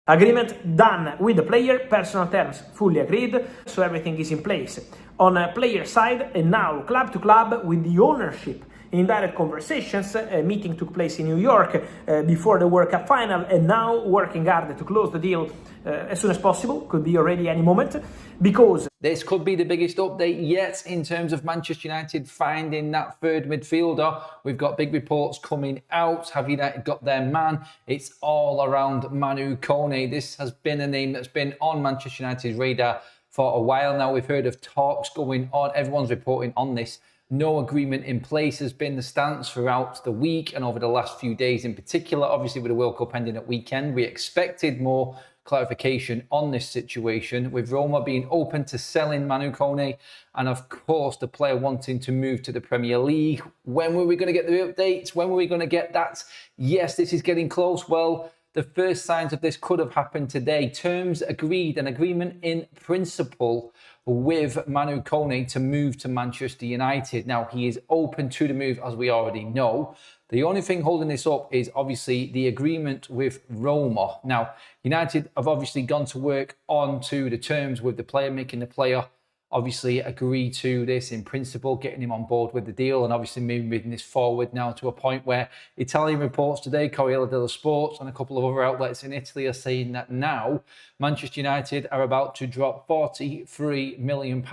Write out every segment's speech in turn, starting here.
Agreement done with the player, personal terms fully agreed, so everything is in place. On a player side, and now club to club with the ownership in direct conversations. A meeting took place in New York before the World Cup final, and now working hard to close the deal as soon as possible. Could be already any moment, because this could be the biggest update yet in terms of Manchester United finding that third midfielder. We've got big reports coming out. Have United got their man? It's all around Manu Kone. This has been a name that's been on Manchester United's radar for a while now. We've heard of talks going on. Everyone's reporting on this. No agreement in place has been the stance throughout the week and over the last few days in particular. Obviously, with the World Cup ending at weekend, we expected more clarification on this situation, with Roma being open to selling Manu Kone and, of course, the player wanting to move to the Premier League. When were we going to get the updates? When were we going to get that? Yes, this is getting close. Well, the first signs of this could have happened today. Terms agreed, an agreement in principle with Manu Kone to move to Manchester United. Now, he is open to the move, as we already know. The only thing holding this up is obviously the agreement with Roma. Now, United have obviously gone to work on to the terms with the player, making the player obviously agree to this in principle, getting him on board with the deal, and obviously moving this forward now to a point where Italian reports today, Corriere dello Sport, and a couple of other outlets in Italy are saying that now Manchester United are about to drop £43 million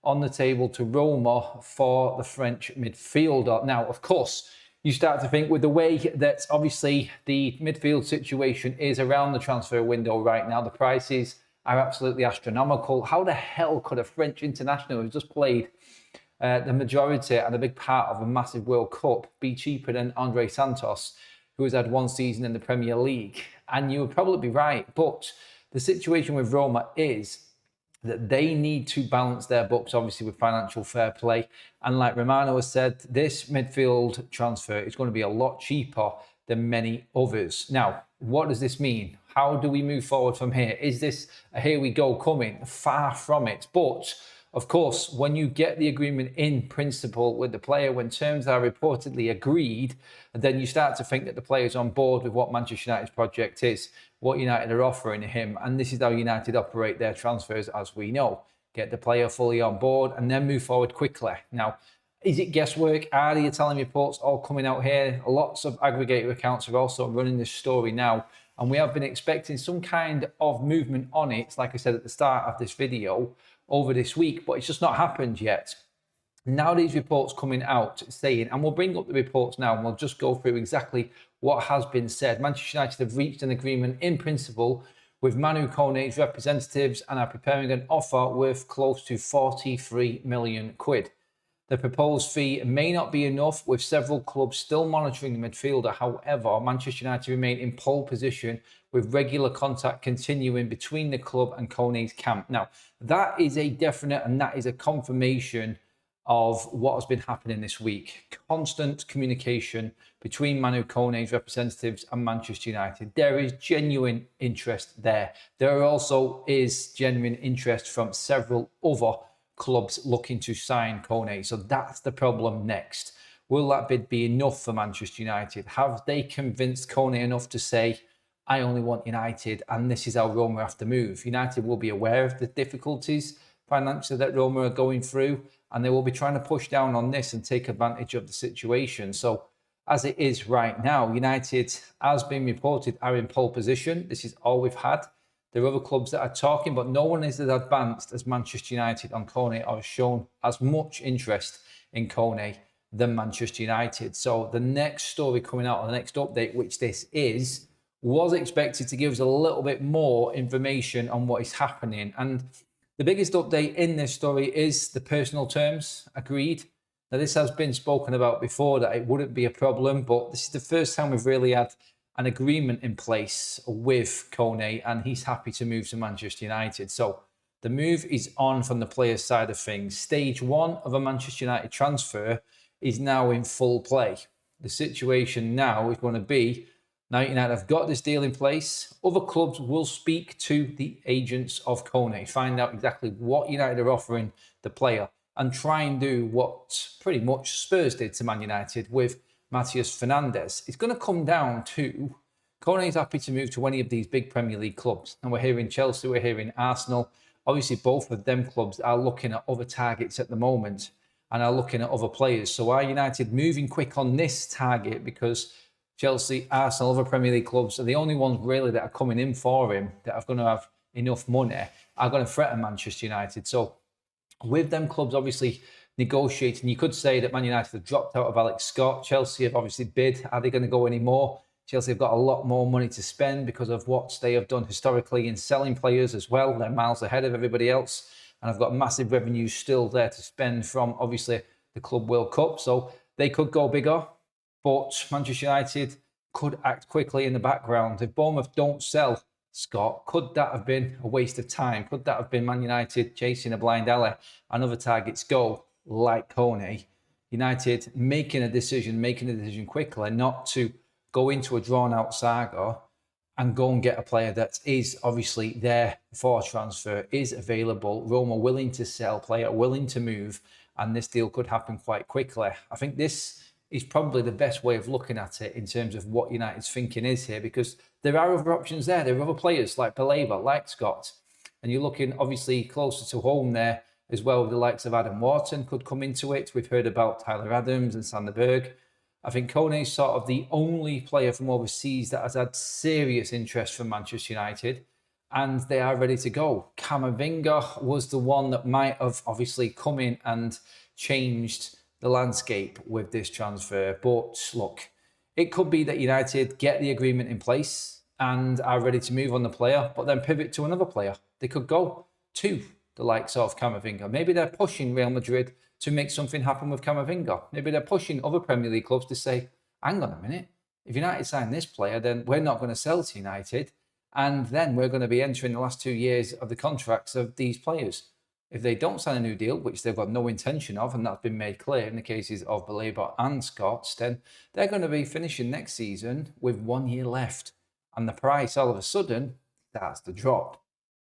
on the table to Roma for the French midfielder. Now, of course, you start to think, with the way that obviously the midfield situation is around the transfer window right now, the prices are absolutely astronomical. How the hell could a French international who's just played the majority and a big part of a massive World Cup be cheaper than Andre Santos, who has had one season in the Premier League? And you would probably be right. But the situation with Roma is that they need to balance their books, obviously, with financial fair play. And like Romano has said, this midfield transfer is going to be a lot cheaper than many others. Now, what does this mean? How do we move forward from here? Is this a here we go coming? Far from it. But, of course, when you get the agreement in principle with the player, when terms are reportedly agreed, then you start to think that the player's on board with what Manchester United's project is, what United are offering him. And this is how United operate their transfers, as we know. Get the player fully on board and then move forward quickly. Now, is it guesswork? Are the Italian reports all coming out here? Lots of aggregator accounts are also running this story now. And we have been expecting some kind of movement on it, like I said at the start of this video, over this week, but it's just not happened yet. Now these reports coming out saying, and we'll bring up the reports now and we'll just go through exactly what has been said. Manchester United have reached an agreement in principle with Manu Kone's representatives and are preparing an offer worth close to 43 million quid. The proposed fee may not be enough, with several clubs still monitoring the midfielder. However, Manchester United remain in pole position, with regular contact continuing between the club and Kone's camp. Now, that is a definite and that is a confirmation of what has been happening this week. Constant communication between Manu Kone's representatives and Manchester United. There is genuine interest there. There also is genuine interest from several other clubs looking to sign Kone. So that's the problem next. Will that bid be enough for Manchester United? Have they convinced Kone enough to say, I only want United and this is how Roma have to move? United will be aware of the difficulties financially that Roma are going through, and they will be trying to push down on this and take advantage of the situation. So as it is right now, United, as been reported, are in pole position. This is all we've had. There are other clubs that are talking, but no one is as advanced as Manchester United on Kone, or has shown as much interest in Kone than Manchester United. So the next story coming out, or the next update, which this is, was expected to give us a little bit more information on what is happening. And the biggest update in this story is the personal terms agreed. Now, this has been spoken about before, that it wouldn't be a problem, but this is the first time we've really had an agreement in place with Kone, and he's happy to move to Manchester United. So the move is on from the player's side of things. Stage one of a Manchester United transfer is now in full play. The situation now is going to be, now United have got this deal in place, other clubs will speak to the agents of Kone, find out exactly what United are offering the player, and try and do what pretty much Spurs did to Man United with Matheus Fernandes. It's going to come down to Kone's happy to move to any of these big Premier League clubs. And we're hearing Chelsea, we're hearing Arsenal. Obviously, both of them clubs are looking at other targets at the moment and are looking at other players. So are United moving quick on this target? Because Chelsea, Arsenal, other Premier League clubs are the only ones really that are coming in for him that are going to have enough money, are going to threaten Manchester United. So with them clubs obviously negotiating, you could say that Man United have dropped out of Alex Scott. Chelsea have obviously bid. Are they going to go any more? Chelsea have got a lot more money to spend because of what they have done historically in selling players as well. They're miles ahead of everybody else. And I've got massive revenues still there to spend from, obviously, the Club World Cup. So they could go bigger, but Manchester United could act quickly in the background. If Bournemouth don't sell Scott, could that have been a waste of time? Could that have been Man United chasing a blind alley and other targets go, like Kone? United making a decision quickly, not to go into a drawn-out saga and go and get a player that is obviously there for transfer, is available, Roma willing to sell, player willing to move, and this deal could happen quite quickly. I think this is probably the best way of looking at it in terms of what United's thinking is here, because there are other options there. There are other players like Baleba, like Scott, and you're looking obviously closer to home there as well. The likes of Adam Wharton could come into it. We've heard about Tyler Adams and Sander Berg. I think Kone is sort of the only player from overseas that has had serious interest from Manchester United, and they are ready to go. Camavinga was the one that might have obviously come in and changed the landscape with this transfer. But look, it could be that United get the agreement in place and are ready to move on the player, but then pivot to another player. They could go to the likes of Camavinga. Maybe they're pushing Real Madrid to make something happen with Camavinga. Maybe they're pushing other Premier League clubs to say, hang on a minute, if United sign this player, then we're not going to sell to United, and then we're going to be entering the last 2 years of the contracts of these players. If they don't sign a new deal, which they've got no intention of, and that's been made clear in the cases of Baleba and Scott, then they're going to be finishing next season with 1 year left. And the price all of a sudden starts to drop.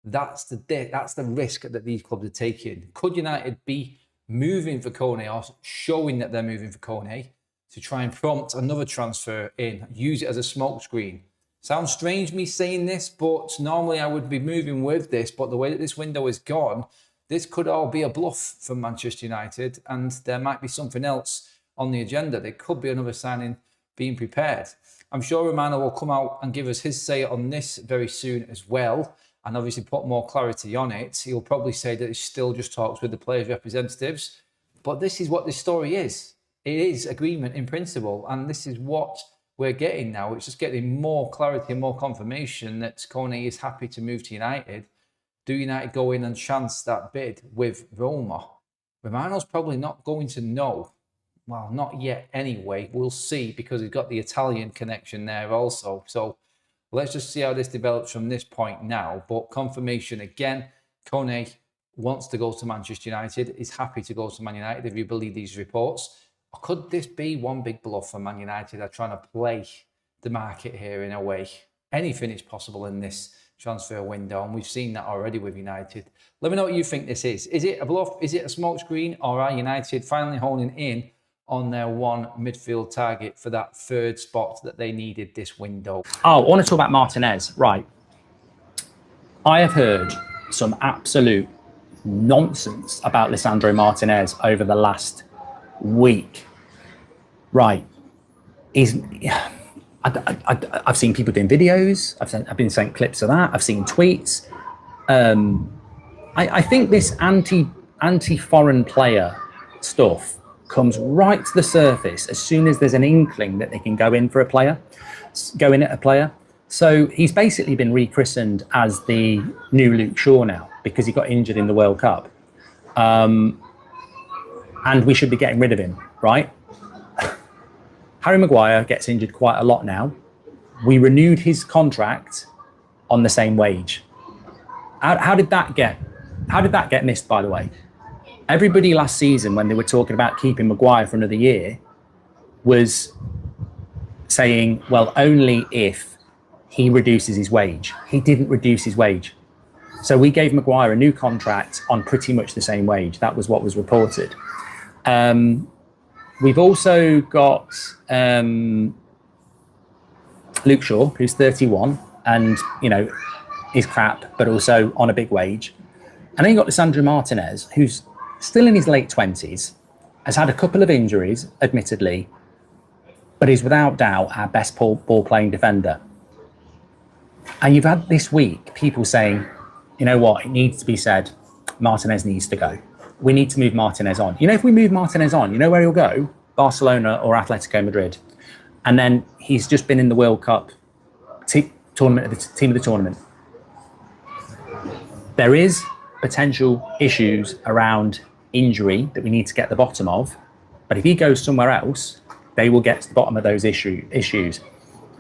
That's the risk that these clubs are taking. Could United be moving for Kone, or showing that they're moving for Kone, to try and prompt another transfer in, use it as a smokescreen? Sounds strange me saying this, but normally I would be moving with this, but the way that this window is gone, this could all be a bluff from Manchester United, and there might be something else on the agenda. There could be another signing being prepared. I'm sure Romano will come out and give us his say on this very soon as well, and obviously put more clarity on it. He'll probably say that it still just talks with the players' representatives. But this is what this story is. It is agreement in principle, and this is what we're getting now. It's just getting more clarity and more confirmation that Kone is happy to move to United. Do United go in and chance that bid with Roma? Romano's probably not going to know. Well, not yet anyway. We'll see, because he's got the Italian connection there also. So let's just see how this develops from this point now. But confirmation again, Kone wants to go to Manchester United, is happy to go to Man United if you believe these reports. Or could this be one big bluff for Man United? They're trying to play the market here in a way. Anything is possible in this transfer window, and we've seen that already with United. Let me know what you think this is. Is it a bluff? Is it a smokescreen? Or are United finally honing in on their one midfield target for that third spot that they needed this window? Oh, I want to talk about Martinez. Right. I have heard some absolute nonsense about Lisandro Martinez over the last week. Right. I've seen people doing videos. I've been sent clips of that. I've seen tweets. I think this anti-foreign player stuff comes right to the surface as soon as there's an inkling that they can go in at a player. So he's basically been rechristened as the new Luke Shaw now, because he got injured in the World Cup. And we should be getting rid of him, right? Harry Maguire gets injured quite a lot now. We renewed his contract on the same wage. How did that get missed, by the way? Everybody last season, when they were talking about keeping Maguire for another year, was saying, well, only if he reduces his wage. He didn't reduce his wage. So we gave Maguire a new contract on pretty much the same wage. That was what was reported. We've also got Luke Shaw, who's 31 and, you know, is crap, but also on a big wage. And then you've got Lisandro Martínez, who's still in his late 20s, has had a couple of injuries, admittedly, but is without doubt our best ball-playing defender. And you've had this week people saying, you know what, it needs to be said, Martinez needs to go. We need to move Martinez on. You know, if we move Martinez on, you know where he'll go? Barcelona or Atletico Madrid. And then he's just been in the World Cup tournament, the team of the tournament. There is potential issues around injury that we need to get the bottom of. But if he goes somewhere else, they will get to the bottom of those issues.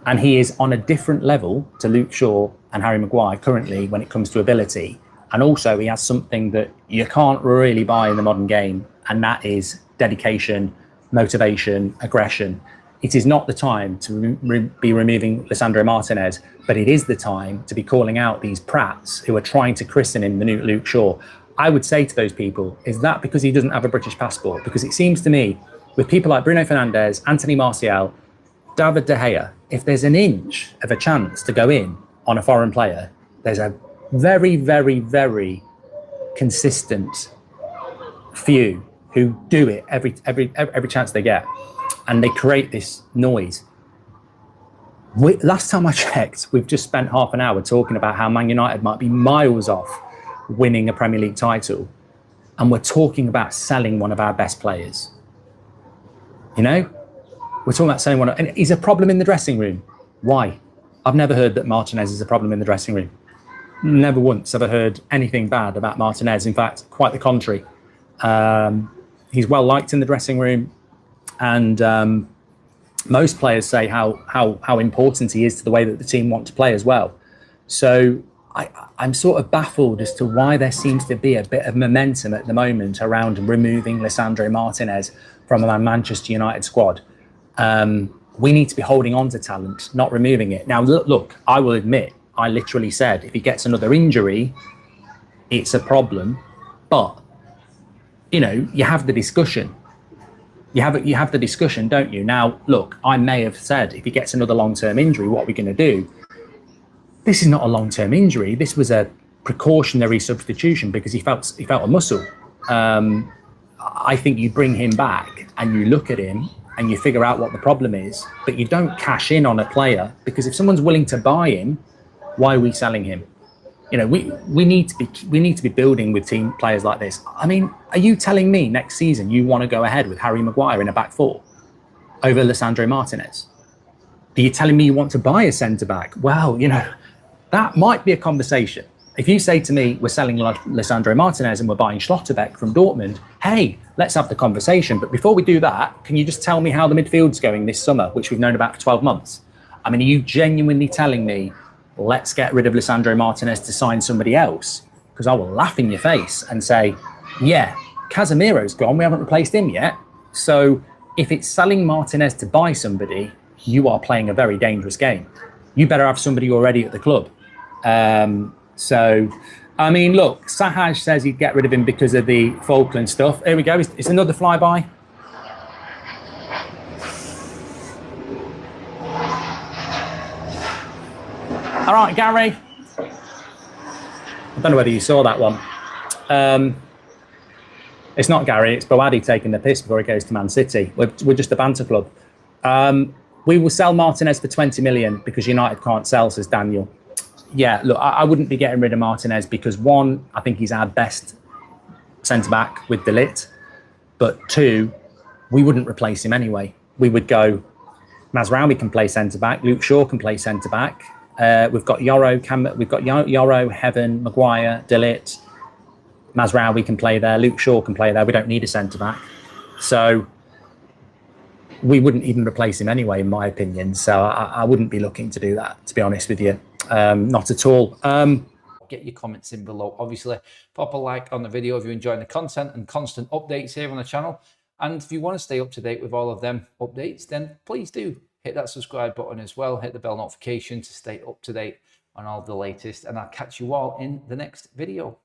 And he is on a different level to Luke Shaw and Harry Maguire currently when it comes to ability. And also he has something that you can't really buy in the modern game, and that is dedication, motivation, aggression. It is not the time to be removing Lisandro Martinez, but it is the time to be calling out these prats who are trying to christen him the new Luke Shaw. I would say to those people, is that because he doesn't have a British passport? Because it seems to me, with people like Bruno Fernandes, Anthony Martial, David De Gea, if there's an inch of a chance to go in on a foreign player, there's a very, very, very consistent few who do it every chance they get, and they create this noise. Last time I checked, we've just spent half an hour talking about how Man United might be miles off winning a Premier League title, and we're talking about selling one of our best players. You know, we're talking about selling one, and he's a problem in the dressing room. Why? I've never heard that Martinez is a problem in the dressing room. Never once have I heard anything bad about Martinez. In fact, quite the contrary. He's well liked in the dressing room, and most players say how important he is to the way that the team want to play as well. So I'm sort of baffled as to why there seems to be a bit of momentum at the moment around removing Lisandro Martinez from a Manchester United squad. We need to be holding on to talent, not removing it. Now, look, I will admit, I literally said, if he gets another injury, it's a problem. But, you know, you have the discussion. You have the discussion, don't you? Now, look, I may have said, if he gets another long-term injury, what are we going to do? This is not a long-term injury. This was a precautionary substitution because he felt a muscle. I think you bring him back and you look at him and you figure out what the problem is, but you don't cash in on a player, because if someone's willing to buy him, why are we selling him? You know, we need to be building with team players like this. I mean, are you telling me next season you want to go ahead with Harry Maguire in a back four over Lisandro Martinez? Are you telling me you want to buy a centre back? Well, you know, that might be a conversation. If you say to me, we're selling Lisandro Martinez and we're buying Schlotterbeck from Dortmund, hey, let's have the conversation. But before we do that, can you just tell me how the midfield's going this summer, which we've known about for 12 months? I mean, are you genuinely telling me, let's get rid of Lisandro Martinez to sign somebody else? Because I will laugh in your face and say, yeah, Casemiro's gone, we haven't replaced him yet. So if it's selling Martinez to buy somebody, you are playing a very dangerous game. You better have somebody already at the club. So, I mean, look, Sahaj says he'd get rid of him because of the Falkland stuff. Here we go, it's another flyby. All right, Gary. I don't know whether you saw that one. It's not Gary, it's Boadi taking the piss before he goes to Man City. We're just a banter club. We will sell Martinez for 20 million because United can't sell, says Daniel. Yeah, look, I wouldn't be getting rid of Martinez because, one, I think he's our best centre-back with De Ligt. But two, we wouldn't replace him anyway. We would go, Mazraoui can play centre-back, Luke Shaw can play centre-back. We've got Yoro, Heaven, Maguire, De Ligt. Mazraoui can play there, Luke Shaw can play there. We don't need a centre-back. So we wouldn't even replace him anyway, in my opinion. So I wouldn't be looking to do that, to be honest with you. Not at all. Get your comments in below. Obviously, pop a like on the video if you're enjoying the content and constant updates here on the channel. And if you want to stay up to date with all of them updates, then please do hit that subscribe button as well. Hit the bell notification to stay up to date on all the latest. And I'll catch you all in the next video.